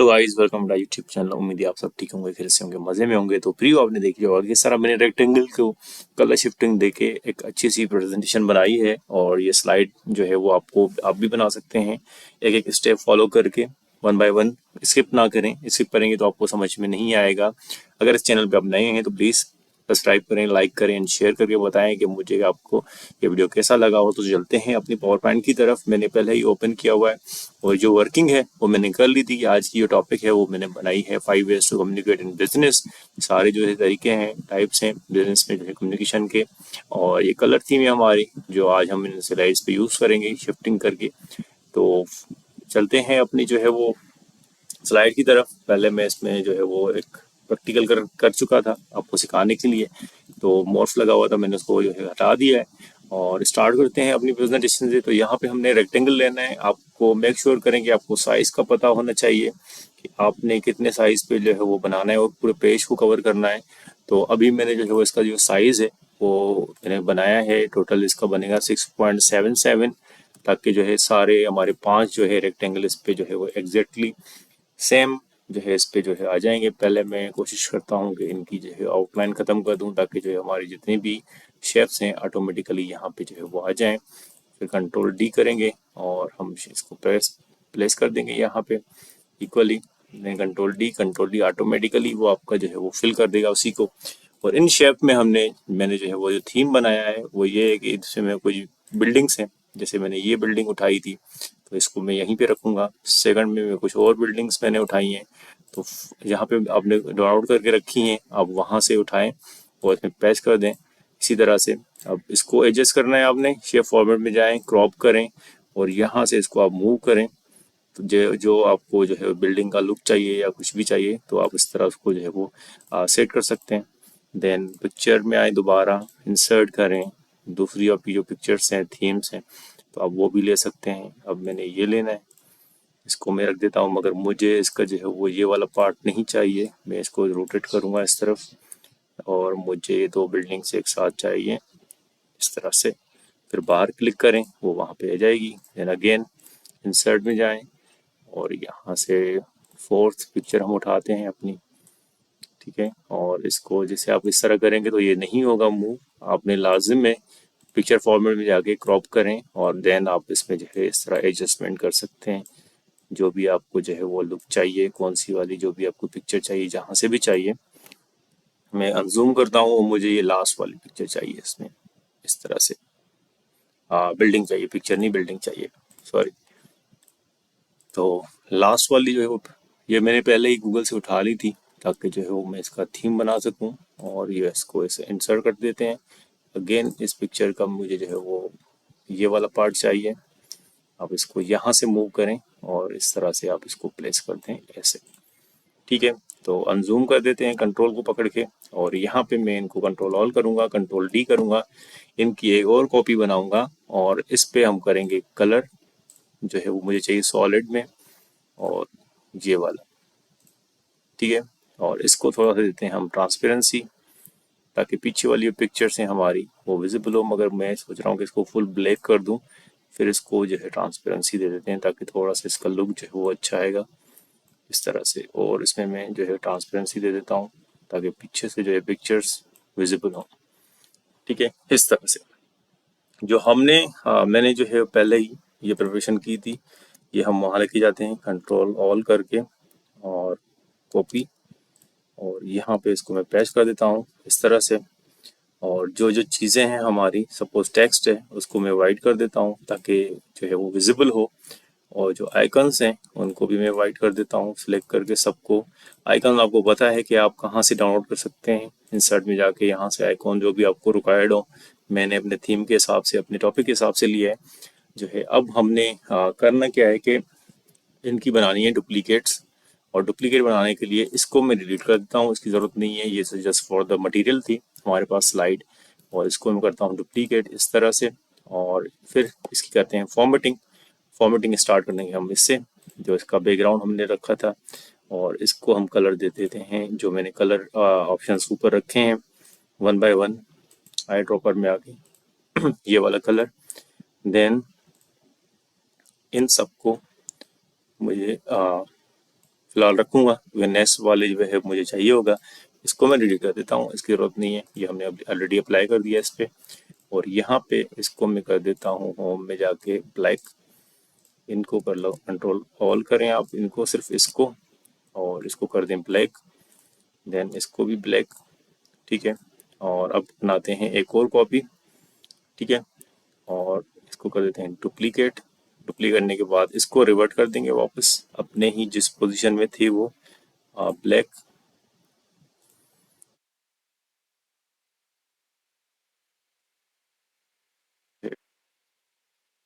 Hello guys, welcome to YouTube channel. उम्मीद है आप सब ठीक होंगे, खैर से होंगे, मजे में होंगे। तो प्रीव्यू आपने देखी होगा कि सारा मैंने रेक्टेंगल को कलर शिफ्टिंग देके एक अच्छी सी प्रेजेंटेशन बनाई है। और ये स्लाइड जो है वो आप भी बना सकते हैं, एक एक स्टेप फॉलो करके, वन बाय वन। स्किप ना करें, स्किप करेंगे तो आपको समझ में नहीं आएगा। अगर इस चैनल पे आप नए हैं तो प्लीज़ सब्सक्राइब करें, लाइक करें एंड शेयर करके बताएं कि मुझे आपको ये वीडियो कैसा लगा हो। तो चलते हैं अपनी पावर पॉइंट की तरफ। मैंने पहले ही ओपन किया हुआ है और जो वर्किंग है वो मैंने कर ली थी। आज की जो टॉपिक है वो मैंने बनाई है 5 ways to communicate in business. सारे जो है तरीके हैं, टाइप्स हैं बिजनेस में जो है कम्युनिकेशन के। और ये कलर थीम है हमारी, जो आज हम इन स्लाइड्स पे यूज़ करेंगे शिफ्टिंग करके। तो चलते हैं अपनी जो है वो स्लाइड की तरफ। पहले मैं इसमें जो है वो एक प्रैक्टिकल कर चुका था आपको सिखाने के लिए, तो मॉर्फ लगा हुआ था, मैंने उसको जो है हटा दिया है। और स्टार्ट करते हैं अपनी प्रेजेंटेशन से। तो यहाँ पे हमने रेक्टेंगल लेना है। आपको मेक श्योर करें कि आपको साइज का पता होना चाहिए कि आपने कितने साइज पे जो है वो बनाना है और पूरे पेज को कवर करना है। तो अभी मैंने जो है वो इसका जो साइज है वो मैंने बनाया है। टोटल इसका बनेगा 6.77, ताकि जो है सारे हमारे 5 जो है रेक्टेंगल इस पे जो है वो एग्जैक्टली सेम जो है इस पे जो है आ जाएंगे। पहले मैं कोशिश करता हूँ कि इनकी जो है आउटलाइन ख़त्म कर दूँ, ताकि जो है हमारी जितनी भी शेप्स हैं ऑटोमेटिकली यहाँ पे जो है वो आ जाएं। फिर कंट्रोल डी करेंगे और हम इसको प्लेस कर देंगे यहाँ पे इक्वली। कंट्रोल डी ऑटोमेटिकली वो आपका जो है वो फिल कर देगा उसी को। और इन शेप में मैंने जो है वो जो थीम बनाया है वो ये है कि इसमें कुछ बिल्डिंग्स हैं। जैसे मैंने ये बिल्डिंग उठाई थी तो इसको मैं यहीं पे रखूंगा। सेकंड में कुछ और बिल्डिंग्स मैंने उठाई हैं, तो यहाँ पे आपने डाउनलोड करके रखी हैं, आप वहाँ से उठाएं और इसमें पेस्ट कर दें इसी तरह से। अब इसको एडजस्ट करना है आपने, शेप फॉर्मेट में जाएं, क्रॉप करें और यहाँ से इसको आप मूव करें। तो जो आपको जो है बिल्डिंग का लुक चाहिए या कुछ भी चाहिए तो आप इस तरह उसको जो है वो सेट कर सकते हैं। देन पिक्चर में आए, दोबारा इंसर्ट करें। दूसरी आपकी जो पिक्चर्स हैं, थीम्स हैं, तो आप वो भी ले सकते हैं। अब मैंने ये लेना है, इसको मैं रख देता हूँ, मगर मुझे इसका जो है वो ये वाला पार्ट नहीं चाहिए। मैं इसको रोटेट करूँगा इस तरफ और मुझे ये 2 बिल्डिंग्स एक साथ चाहिए इस तरह से। फिर बाहर क्लिक करें, वो वहाँ पे आ जाएगी। देन अगेन इंसर्ट में जाएं और यहाँ से 4th पिक्चर हम उठाते हैं अपनी, ठीक है। और इसको जैसे आप इस तरह करेंगे तो ये नहीं होगा मूव, आपने लाजिम है पिक्चर फॉर्मेट में जाके क्रॉप करें और देन आप इसमें जो है इस तरह एडजस्टमेंट कर सकते हैं। जो भी आपको जो है वो लुक चाहिए, कौन सी वाली जो भी आपको पिक्चर चाहिए, जहाँ से भी चाहिए। मैं अनजूम करता हूँ, मुझे ये लास्ट वाली पिक्चर चाहिए इसमें इस तरह से। बिल्डिंग चाहिए, पिक्चर नहीं बिल्डिंग चाहिए, सॉरी। तो लास्ट वाली जो है वो ये मैंने पहले ही गूगल से उठा ली थी, ताकि जो है वो मैं इसका थीम बना सकूं। और ये इसको ऐसे इंसर्ट कर देते हैं। अगेन इस पिक्चर का मुझे जो है वो ये वाला पार्ट चाहिए। आप इसको यहाँ से मूव करें और इस तरह से आप इसको प्लेस कर दें ऐसे, ठीक है। तो अनजूम कर देते हैं कंट्रोल को पकड़ के और यहाँ पे मैं इनको कंट्रोल ऑल करूँगा, कंट्रोल डी करूँगा, इनकी एक और कॉपी बनाऊँगा और इस पे हम करेंगे कलर जो है वो मुझे चाहिए सॉलिड में, और ये वाला, ठीक है। और इसको थोड़ा सा देते हैं हम ट्रांसपेरेंसी, ताकि पीछे वाली जो पिक्चर्स हैं हमारी वो विजिबल हो। मगर मैं सोच रहा हूँ कि इसको फुल ब्लैक कर दूँ, फिर इसको जो है ट्रांसपेरेंसी दे देते हैं, ताकि थोड़ा सा इसका लुक जो है वो अच्छा आएगा इस तरह से। और इसमें मैं जो है ट्रांसपेरेंसी दे देता हूँ, ताकि पीछे से जो है पिक्चर्स विजिबल हों, ठीक है। इस तरह से जो मैंने जो है पहले ही ये प्रिपरेशन की थी, ये हम वहाँ लेके जाते हैं कंट्रोल ऑल करके और कॉपी, और यहाँ पे इसको मैं पेस्ट कर देता हूँ इस तरह से। और जो जो चीज़ें हैं हमारी, सपोज टेक्स्ट है, उसको मैं वाइट कर देता हूँ ताकि जो है वो विजिबल हो। और जो आइकन्स हैं उनको भी मैं वाइट कर देता हूँ, सिलेक्ट करके सबको। आइकन आपको पता है कि आप कहाँ से डाउनलोड कर सकते हैं, इंसर्ट में जाके यहाँ से आइकॉन जो भी आपको रिक्वायर्ड हो। मैंने अपने थीम के हिसाब से, अपने टॉपिक के हिसाब से लिया है जो है। अब हमने करना क्या है कि इनकी बनानी है डुप्लीकेट्स। और डुप्लीकेट बनाने के लिए इसको मैं डिलीट कर देता हूँ, इसकी ज़रूरत नहीं है, ये जस्ट फॉर द मटेरियल थी हमारे पास स्लाइड। और इसको मैं करता हूँ डुप्लीकेट इस तरह से। और फिर इसकी करते हैं फॉर्मेटिंग। फॉर्मेटिंग स्टार्ट कर देंगे हम इससे, जो इसका बैकग्राउंड हमने रखा था। और इसको हम कलर दे देते हैं, जो मैंने कलर ऑप्शंस ऊपर रखे हैं one by one eye dropper में आके ये वाला कलर। देन इन सबको मुझे फिलहाल रखूंगा, अगर नेक्स्ट वाले जो है मुझे चाहिए होगा इसको मैं डिलीट कर देता हूँ, इसकी ज़रूरत नहीं है, ये हमने ऑलरेडी अप्लाई कर दिया इस पर। और यहाँ पे इसको मैं कर देता हूँ होम में जाके ब्लैक, इनको कर लो कंट्रोल ऑल करें आप इनको, सिर्फ इसको, और इसको कर दें ब्लैक, देन इसको भी ब्लैक। ठीक है, और अब बनाते हैं एक और कॉपी। ठीक है, और इसको कर देते हैं डुप्लीकेट। डुप्लीकेट करने के बाद इसको रिवर्ट कर देंगे वापस अपने ही जिस पोजीशन में थी वो ब्लैक।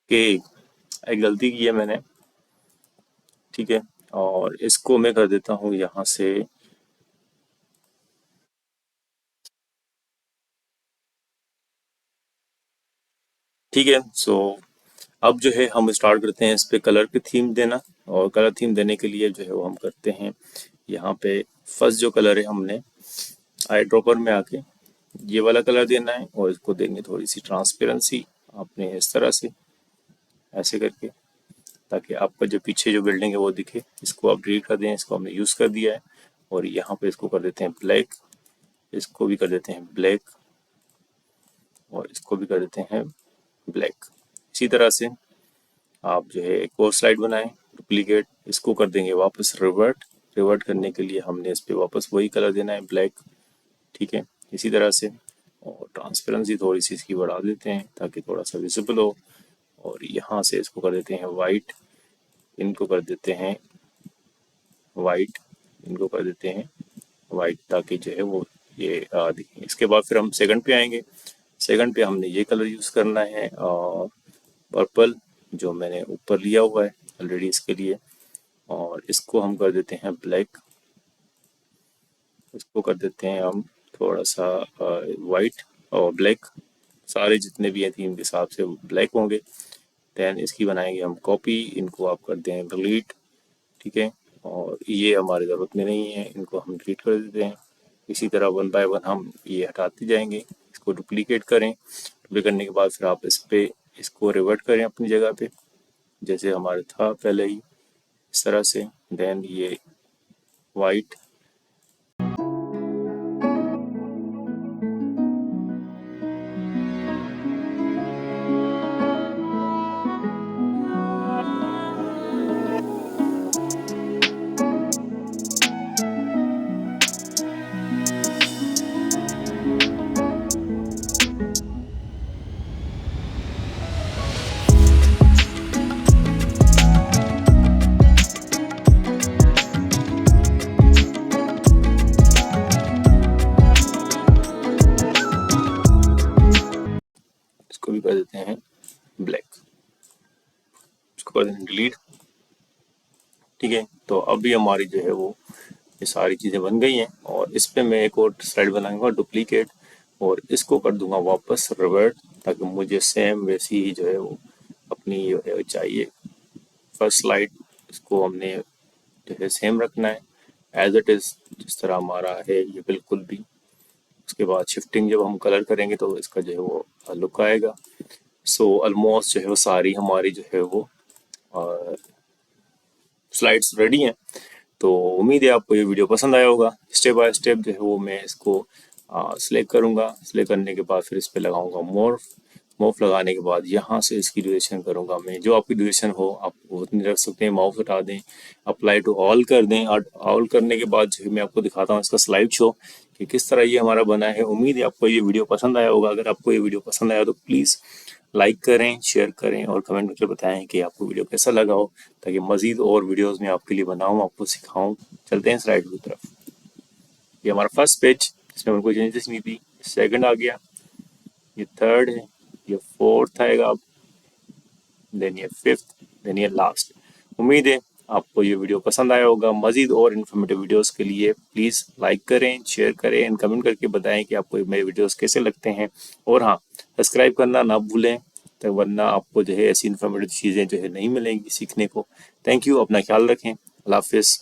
के एक गलती की है मैंने। ठीक है, और इसको मैं कर देता हूँ यहाँ से, ठीक है। सो अब जो है हम स्टार्ट करते हैं इस पे कलर पे थीम देना, और कलर थीम देने के लिए जो है वो हम करते हैं यहाँ पे फर्स्ट जो कलर है हमने आई ड्रॉपर में आके ये वाला कलर देना है, और इसको देंगे थोड़ी सी ट्रांसपेरेंसी आपने इस तरह से ऐसे करके, ताकि आपका जो पीछे जो बिल्डिंग है वो दिखे। इसको आप डिलीट कर दें, इसको हमने यूज़ कर दिया है। और यहाँ पे इसको कर देते हैं ब्लैक, इसको भी कर देते हैं ब्लैक, और इसको भी कर देते हैं ब्लैक। इसी तरह से आप जो है एक और स्लाइड बनाएं डुप्लीकेट, इसको कर देंगे वापस रिवर्ट। रिवर्ट करने के लिए हमने इस पर वापस वही कलर देना है ब्लैक। ठीक है, इसी तरह से, और ट्रांसपेरेंसी थोड़ी सी इसकी बढ़ा देते हैं ताकि थोड़ा सा विजिबल हो। और यहाँ से इसको कर देते हैं वाइट, इनको कर देते हैं वाइट, इनको कर देते हैं वाइट, ताकि जो है वो ये दिखे। इसके बाद फिर हम सेकंड पे आएंगे। सेकंड पे हमने ये कलर यूज़ करना है पर्पल, जो मैंने ऊपर लिया हुआ है ऑलरेडी इसके लिए, और इसको हम कर देते हैं ब्लैक। इसको कर देते हैं हम थोड़ा सा वाइट और ब्लैक, सारे जितने भी हैं थीम के हिसाब से ब्लैक होंगे। देन इसकी बनाएंगे हम कॉपी, इनको आप कर दें डिलीट। ठीक है, और ये हमारी ज़रूरत में नहीं है, इनको हम डिलीट कर देते हैं। इसी तरह वन बाय वन हम ये हटाते जाएंगे। इसको डुप्लीकेट करें, डुप्लीकेट करने के बाद फिर आप इस पे इसको रिवर्ट करें अपनी जगह पे जैसे हमारे था पहले ही, इस तरह से। देन ये वाइट, इसको भी कर देते हैं ब्लैक, इसको कर देते हैं डिलीट। ठीक है, तो अभी हमारी जो है वो ये सारी चीज़ें बन गई हैं, और इस पे मैं एक और स्लाइड बनाऊंगा डुप्लीकेट, और इसको कर दूंगा वापस रिवर्ट, ताकि मुझे सेम वैसी ही जो है वो अपनी जो है चाहिए फर्स्ट स्लाइड। इसको हमने जो है सेम रखना है एज इट इज़, जिस तरह हमारा है ये बिल्कुल भी। उसके बाद शिफ्टिंग जब हम कलर करेंगे तो इसका जो है वो लुक आएगा। सो ऑलमोस्ट जो है वो सारी हमारी जो है वो स्लाइड्स रेडी हैं। तो उम्मीद है आपको ये वीडियो पसंद आया होगा। स्टेप बाय स्टेप जो है वो मैं इसको सिलेक्ट करूँगा, सिलेक्ट करने के बाद फिर इस पर लगाऊंगा मोर्फ। मोर्फ लगाने के बाद यहाँ से इसकी ड्यूरेशन करूँगा मैं, जो आपकी ड्यूरेशन हो आप उतनी रख सकते हैं। माउस हटा दें, अप्लाई टू ऑल कर दें, और ऑल करने के बाद जो है मैं आपको दिखाता हूँ इसका स्लाइड शो कि किस तरह ये हमारा बना है। उम्मीद है आपको ये वीडियो पसंद आया होगा। अगर आपको ये वीडियो पसंद आया तो प्लीज़ लाइक करें, शेयर करें, और कमेंट करके बताएं कि आपको वीडियो कैसा लगा हो, ताकि मज़ीद और वीडियोस में आपके लिए बनाऊं, आपको सिखाऊं। चलते हैं स्लाइड की तरफ। ये हमारा फर्स्ट पेज, इसमें हमको चेंजेस नहीं थी। सेकंड आ गया, ये थर्ड है, ये फोर्थ आएगा, देन ये फिफ्थ, देन ये लास्ट। उम्मीद है आपको ये वीडियो पसंद आया होगा। मज़ीद और इन्फॉर्मेटिव वीडियोस के लिए प्लीज़ लाइक करें, शेयर करें, एंड कमेंट करके बताएं कि आपको मेरे वीडियोस कैसे लगते हैं। और हाँ, सब्सक्राइब करना ना भूलें, तो वरना आपको जो है ऐसी इन्फॉर्मेटिव चीज़ें जो है नहीं मिलेंगी सीखने को। थैंक यू, अपना ख्याल रखें, अल्लाह हाफिज़।